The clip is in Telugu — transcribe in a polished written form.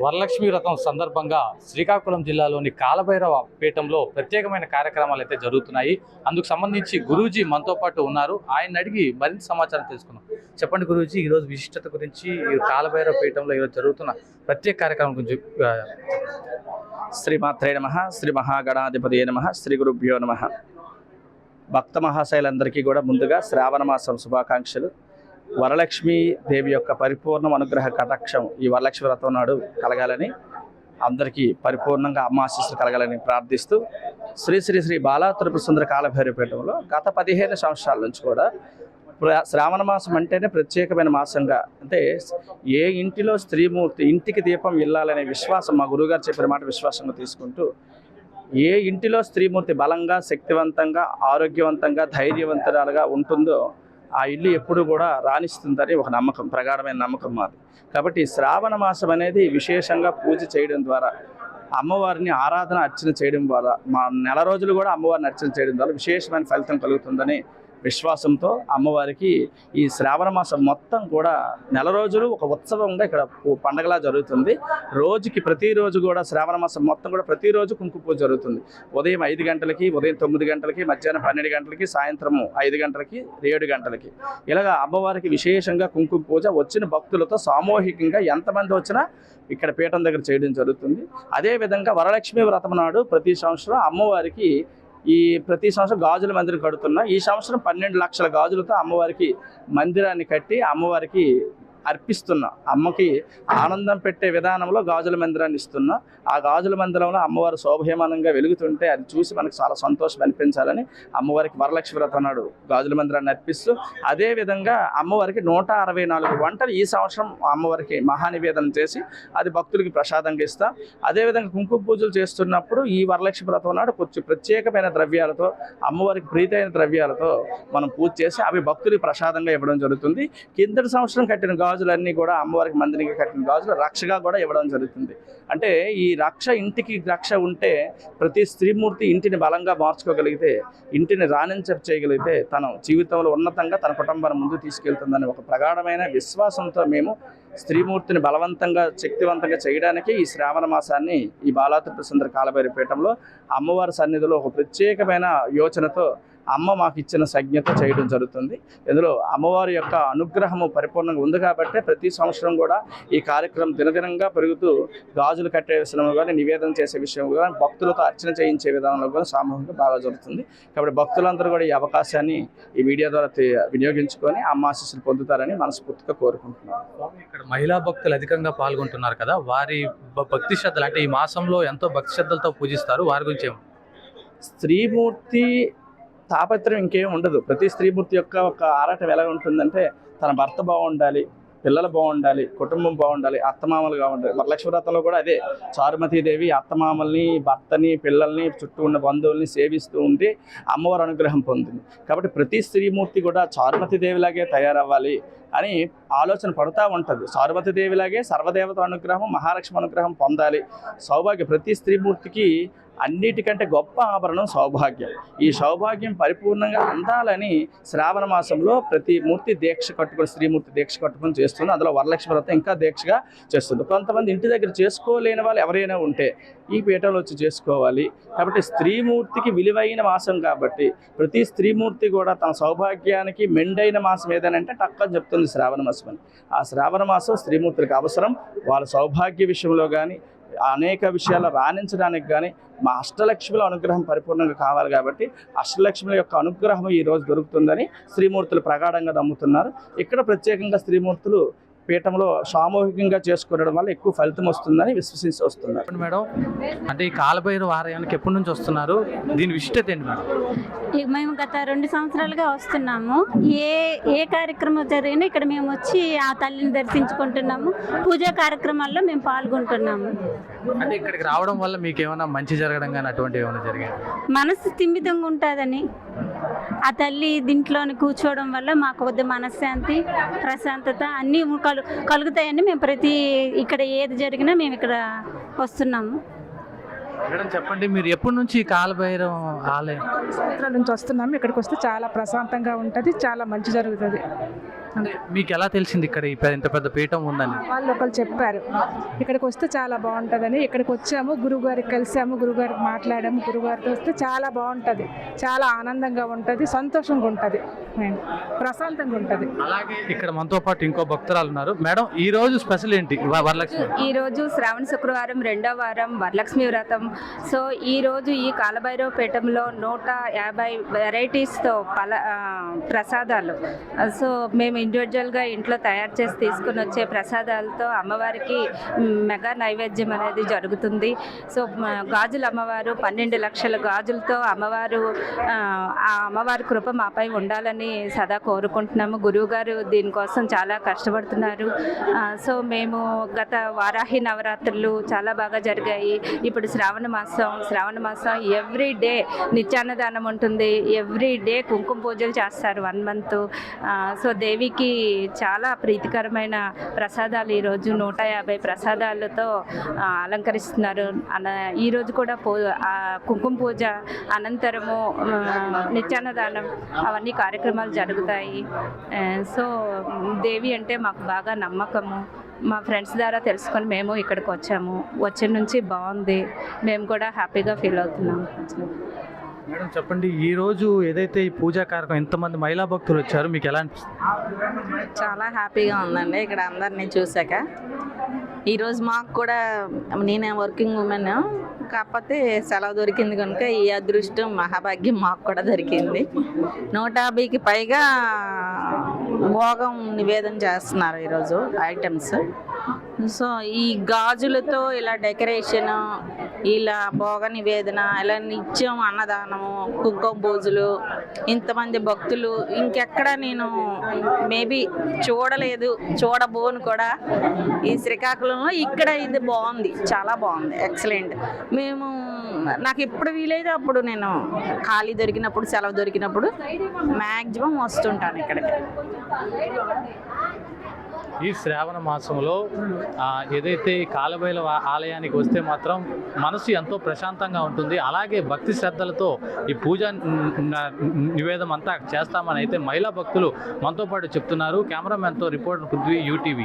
వరలక్ష్మి వ్రతం సందర్భంగా శ్రీకాకుళం జిల్లాలోని కాలభైరవ పీఠంలో ప్రత్యేకమైన కార్యక్రమాలు అయితే జరుగుతున్నాయి. అందుకు సంబంధించి గురూజీ మనతో పాటు ఉన్నారు. ఆయన అడిగి మరింత సమాచారం తెలుసుకున్నాం. చెప్పండి గురూజీ, ఈరోజు విశిష్టత గురించి, ఈ కాలభైరవ పీఠంలో ఈరోజు జరుగుతున్న ప్రత్యేక కార్యక్రమం గురించి. శ్రీమాత్రే నమః, శ్రీ మహాగణాధిపతి నమః, శ్రీ గురుభ్యో నమః. భక్త మహాశైలందరికీ కూడా ముందుగా శ్రావణ మాసం శుభాకాంక్షలు. వరలక్ష్మీ దేవి యొక్క పరిపూర్ణ అనుగ్రహ కటాక్షం ఈ వరలక్ష్మి వ్రతం నాడు కలగాలని, అందరికీ పరిపూర్ణంగా అమ్మ ఆశీస్సులు కలగాలని ప్రార్థిస్తూ శ్రీ శ్రీ శ్రీ బాలా త్రిపుర సుందర కాలభైరవపీఠంలో గత 15 సంవత్సరాల నుంచి కూడా శ్రావణ మాసం అంటేనే ప్రత్యేకమైన మాసంగా, అంటే ఏ ఇంటిలో స్త్రీమూర్తి ఇంటికి దీపం ఇల్లాలనే విశ్వాసం మా గురువుగారు చెప్పిన మాట విశ్వాసంగా తీసుకుంటూ, ఏ ఇంటిలో స్త్రీమూర్తి బలంగా, శక్తివంతంగా, ఆరోగ్యవంతంగా, ధైర్యవంతురాలుగా ఉంటుందో ఆ ఇల్లు ఎప్పుడు కూడా రాణిస్తుందని ఒక నమ్మకం, ప్రగాఢమైన నమ్మకం మాది. కాబట్టి శ్రావణ మాసం అనేది విశేషంగా పూజ చేయడం ద్వారా, అమ్మవారిని ఆరాధన అర్చన చేయడం ద్వారా, మా నెల రోజులు కూడా అమ్మవారిని అర్చన చేయడం ద్వారా విశేషమైన ఫలితం కలుగుతుందని విశ్వాసంతో అమ్మవారికి ఈ శ్రావణ మాసం మొత్తం కూడా నెల రోజులు ఒక ఉత్సవంగా ఇక్కడ పండగలా జరుగుతుంది. రోజుకి ప్రతిరోజు కూడా శ్రావణ మాసం మొత్తం కూడా ప్రతిరోజు కుంకుమ పూజ జరుగుతుంది. ఉదయం 5 గంటలకి, ఉదయం 9 గంటలకి, మధ్యాహ్నం 12 గంటలకి, సాయంత్రం 5 గంటలకి, 7 గంటలకి ఇలాగా అమ్మవారికి విశేషంగా కుంకుమ పూజ వచ్చిన భక్తులతో సామూహికంగా ఎంతమంది వచ్చినా ఇక్కడ పీఠం దగ్గర చేయడం జరుగుతుంది. అదేవిధంగా వరలక్ష్మి వ్రతం నాడు ప్రతి సంవత్సరం అమ్మవారికి ప్రతి సంవత్సరం గాజుల మందిరం కడుతున్నా. ఈ సంవత్సరం 12 లక్షల గాజులతో అమ్మవారికి మందిరాన్ని కట్టి అమ్మవారికి అర్పిస్తున్నా. అమ్మకి ఆనందం పెట్టే విధానంలో గాజుల మందిరాన్ని ఇస్తున్నా. ఆ గాజుల మందిరంలో అమ్మవారు శోభయమానంగా వెలుగుతుంటే అది చూసి మనకు చాలా సంతోషం అనిపించాలని అమ్మవారికి వరలక్ష్మి వ్రతం నాడు గాజుల మందిరాన్ని అర్పిస్తూ, అదేవిధంగా అమ్మవారికి 164 వంటలు ఈ సంవత్సరం అమ్మవారికి మహానివేదన చేసి అది భక్తులకి ప్రసాదంగా ఇస్తాం. అదేవిధంగా కుంకుమ పూజలు చేస్తున్నప్పుడు ఈ వరలక్ష్మి వ్రతం నాడు కొంచెం ప్రత్యేకమైన ద్రవ్యాలతో, అమ్మవారికి ప్రీతైన ద్రవ్యాలతో మనం పూజ చేసి అవి భక్తులకి ప్రసాదంగా ఇవ్వడం జరుగుతుంది. కిందటి సంవత్సరం కట్టిన గాజులన్నీ కూడా అమ్మవారికి మందిరికి కట్టిన గాజులు రక్షగా కూడా ఇవ్వడం జరుగుతుంది. అంటే ఈ రక్ష, ఇంటికి రక్ష ఉంటే ప్రతి స్త్రీమూర్తి ఇంటిని బలంగా మార్చుకోగలిగితే, ఇంటిని చేయగలిగితే తన జీవితంలో ఉన్నతంగా తన కుటుంబాన్ని ముందుకు తీసుకెళ్తుందని ఒక ప్రగాఢమైన విశ్వాసంతో మేము స్త్రీమూర్తిని బలవంతంగా, శక్తివంతంగా చేయడానికి ఈ శ్రావణ మాసాన్ని ఈ బాలా త్రిపుర సుందర కాలభైరవపీఠంలో అమ్మవారి సన్నిధిలో ఒక ప్రత్యేకమైన యోచనతో అమ్మ మాకు ఇచ్చిన సంజ్ఞత చేయడం జరుగుతుంది. ఇందులో అమ్మవారి యొక్క అనుగ్రహము పరిపూర్ణంగా ఉంది కాబట్టి ప్రతి సంవత్సరం కూడా ఈ కార్యక్రమం దినదినంగా పెరుగుతూ గాజులు కట్టే విషయంలో కానీ, నివేదన చేసే విషయంలో కానీ, భక్తులతో అర్చన చేయించే విధానంలో కూడా సామూహికంగా బాగా జరుగుతుంది. కాబట్టి భక్తులందరూ కూడా ఈ అవకాశాన్ని ఈ మీడియా ద్వారా వినియోగించుకొని అమ్మ ఆశీస్సులు పొందుతారని మనస్ఫూర్తిగా కోరుకుంటున్నాను. ఇక్కడ మహిళా భక్తులు అధికంగా పాల్గొంటున్నారు కదా, వారి భక్తి శ్రద్ధలు, అంటే ఈ మాసంలో ఎంతో భక్తి శ్రద్ధలతో పూజిస్తారు, వారి గురించి స్త్రీమూర్తి తాపత్రయం ఇంకేం ఉండదు. ప్రతి స్త్రీమూర్తి యొక్క ఒక ఆరాటం ఎలా ఉంటుందంటే తన భర్త బాగుండాలి, పిల్లలు బాగుండాలి, కుటుంబం బాగుండాలి, అత్తమామలుగా ఉండాలి. వరలక్ష్మి వ్రతంలో కూడా అదే, చారుమతీదేవి అత్తమామల్ని, భర్తని, పిల్లల్ని, చుట్టూ ఉన్న బంధువుల్ని సేవిస్తూ ఉంటే అమ్మవారి అనుగ్రహం పొందింది. కాబట్టి ప్రతి స్త్రీమూర్తి కూడా చారుమతీదేవిలాగే తయారవ్వాలి అని ఆలోచన పడుతూ ఉంటుంది. చారుమతీదేవిలాగే సర్వదేవతల అనుగ్రహం, మహాలక్ష్మి అనుగ్రహం పొందాలి. సౌభాగ్యం ప్రతి స్త్రీమూర్తికి అన్నిటికంటే గొప్ప ఆభరణం సౌభాగ్యం. ఈ సౌభాగ్యం పరిపూర్ణంగా అందాలని శ్రావణ మాసంలో ప్రతి మూర్తి దీక్ష కట్టుకొని, స్త్రీమూర్తి దీక్ష కట్టుకొని చేస్తుంది. అందులో వరలక్ష్మి వ్రతం ఇంకా దీక్షగా చేస్తుంది. కొంతమంది ఇంటి దగ్గర చేసుకోలేని వాళ్ళు ఎవరైనా ఉంటే ఈ పీఠంలో వచ్చి చేసుకోవాలి. కాబట్టి స్త్రీమూర్తికి విలువైన మాసం కాబట్టి ప్రతి స్త్రీమూర్తి కూడా తన సౌభాగ్యానికి మెండైన మాసం ఏదనంటే టక్కని చెప్తుంది శ్రావణ మాసం అని. ఆ శ్రావణ మాసం స్త్రీమూర్తులకు అవసరం. వాళ్ళ సౌభాగ్య విషయంలో కానీ, అనేక విషయాలు రాణించడానికి కానీ మా అష్టలక్ష్మిల అనుగ్రహం పరిపూర్ణంగా కావాలి. కాబట్టి అష్టలక్ష్మిల యొక్క అనుగ్రహం ఈరోజు దొరుకుతుందని స్త్రీమూర్తులు ప్రగాఢంగా నమ్ముతున్నారు. ఇక్కడ ప్రత్యేకంగా స్త్రీమూర్తులు పీఠంలో సామూహికంగా చేసుకోవడం వల్ల ఎక్కువ ఫలితం వస్తుందని విశ్వసించి వస్తున్నారు. మేడం, అంటే ఈ కాలభైరవ ఆలయానికి ఎప్పటి నుంచి వస్తున్నారు, దీని విశిష్టత ఏంటి మేడం? మేము గత 2 సంవత్సరాలుగా వస్తున్నాము. ఏ కార్యక్రమం జరిగినా ఇక్కడ మేము వచ్చి ఆ తల్లిని దర్శించుకుంటున్నాము. పూజా కార్యక్రమాల్లో మేము పాల్గొంటున్నాము. అంటే ఇక్కడికి రావడం వల్ల మీకు ఏమైనా మంచి జరగడం కానీ అటువంటి ఏమైనా జరిగాయి? మనసు స్థిమితంగా ఉంటుందని, ఆ తల్లి దీంట్లోని కూర్చోవడం వల్ల మాకు వద్ద మనశ్శాంతి, ప్రశాంతత అన్నీ కలుగుతాయని మేము ఇక్కడ ఏది జరిగినా మేము ఇక్కడ వస్తున్నాము. మేడం చెప్పండి, మీరు ఎప్పటి నుంచి కాలభైరవ ఆలయం? సంవత్సరాల నుంచి వస్తున్నాము. ఇక్కడికి వస్తే చాలా ప్రశాంతంగా ఉంటుంది, చాలా మంచి జరుగుతుంది. అంటే మీకు ఎలా తెలిసింది ఇక్కడ ఇంత పెద్ద పీఠం ఉందని? వాళ్ళు ఒకళ్ళు చెప్పారు ఇక్కడికి వస్తే చాలా బాగుంటుందని. ఇక్కడికి వచ్చాము, గురువుగారికి కలిసాము, గురువుగారికి మాట్లాడాము, గురువుగారితో వస్తే చాలా బాగుంటుంది, చాలా ఆనందంగా ఉంటుంది, సంతోషంగా ఉంటుంది, ప్రశాంతంగా ఉంటుంది. అలాగే ఇక్కడ మనతో పాటు ఇంకో భక్తురాలు ఉన్నారు. మేడం, ఈ రోజు స్పెషల్ ఏంటి వరలక్ష్మి? ఈ రోజు శ్రావణ శుక్రవారం 2వ వారం వరలక్ష్మి వ్రతం. సో ఈ రోజు ఈ కాలభైరవ పీఠంలో 150 వెరైటీస్తో ప్రసాదాలు. సో మేము ఇండివిజువల్గా ఇంట్లో తయారు చేసి తీసుకుని వచ్చే ప్రసాదాలతో అమ్మవారికి మెగా నైవేద్యం అనేది జరుగుతుంది. సో గాజుల అమ్మవారు 12 లక్షల గాజులతో అమ్మవారు, ఆ అమ్మవారి కృప మాపై ఉండాలని సదా కోరుకుంటున్నాము. గురువుగారు దీనికోసం చాలా కష్టపడుతున్నారు. సో మేము గత వారాహి నవరాత్రులు చాలా బాగా జరిగాయి. ఇప్పుడు శ్రావణ మాసం ఎవ్రీ డే నిత్యాన్నదానం ఉంటుంది, ఎవ్రీ డే కుంకుమ పూజలు చేస్తారు 1 మంత్. సో దేవికి చాలా ప్రీతికరమైన ప్రసాదాలు ఈరోజు 150 ప్రసాదాలతో అలంకరిస్తున్నారు. ఈరోజు కూడా కుంకుమ పూజ అనంతరము నిత్యాన్నదానం అవన్నీ కార్యక్రమాలు జరుగుతాయి. సో దేవి అంటే మాకు బాగా నమ్మకము. మా ఫ్రెండ్స్ ద్వారా తెలుసుకొని మేము ఇక్కడికి వచ్చాము. వచ్చిన నుంచి బాగుంది, మేము కూడా హ్యాపీగా ఫీల్ అవుతున్నాము. మేడం చెప్పండి, ఈ రోజు ఏదైతే ఈ పూజా కార్యక్రమం ఎంతమంది మహిళా భక్తులు వచ్చారు, మీకు ఎలా అనిపిస్తుంది? చాలా హ్యాపీగా ఉందండి ఇక్కడ అందరినీ చూశాక. ఈరోజు మాకు కూడా, నేనే వర్కింగ్ ఉమెన్, కాకపోతే సెలవు దొరికింది కనుక ఈ అదృష్టం మహాభాగ్యం మాకు కూడా దొరికింది. 150కి పైగా భోగం నివేదన చేస్తున్నారు ఈరోజు ఐటమ్స్. సో ఈ గాజులతో ఇలా డెకరేషన్, ఇలా భోగ నివేదన, ఇలా నిత్యం అన్నదానము, కుంకుమ పూజలు, ఇంతమంది భక్తులు ఇంకెక్కడ నేను మేబీ చూడలేదు, చూడబోను కూడా ఈ శ్రీకాకుళంలో. ఇక్కడ ఇది బాగుంది, చాలా బాగుంది, ఎక్సలెంట్. నాకు ఎప్పుడు వీలైతే అప్పుడు నేను ఖాళీ దొరికినప్పుడు, సెలవు దొరికినప్పుడు మ్యాక్సిమం వస్తుంటాను ఇక్కడికి. ఈ శ్రావణ మాసంలో ఏదైతే కాలభైరవ ఆలయానికి వస్తే మాత్రం మనసు ఎంతో ప్రశాంతంగా ఉంటుంది. అలాగే భక్తి శ్రద్ధలతో ఈ పూజ నివేదం అంతా చేస్తామని అయితే మహిళా భక్తులు మనతో పాటు చెప్తున్నారు. కెమెరామెన్తో రిపోర్టర్ పృథ్వీ, UTV.